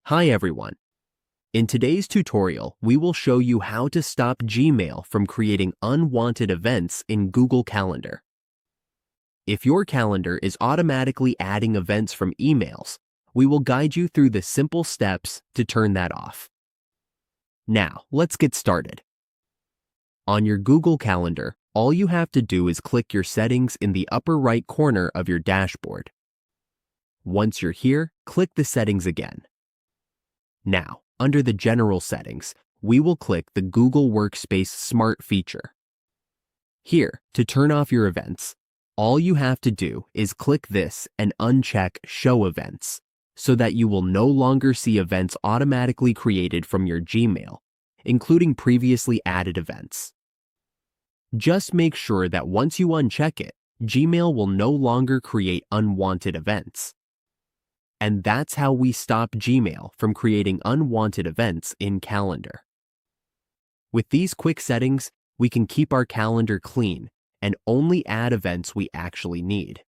Hi everyone. In today's tutorial, we will show you how to stop Gmail from creating unwanted events in Google Calendar. If your calendar is automatically adding events from emails, we will guide you through the simple steps to turn that off. Now, let's get started. On your Google Calendar, all you have to do is click your settings in the upper right corner of your dashboard. Once you're here, click the settings again. Now, under the General settings, we will click the Google Workspace Smart feature. Here, to turn off your events, all you have to do is click this and uncheck Show Events, so that you will no longer see events automatically created from your Gmail, including previously added events. Just make sure that once you uncheck it, Gmail will no longer create unwanted events. And that's how we stop Gmail from creating unwanted events in Calendar. With these quick settings, we can keep our calendar clean and only add events we actually need.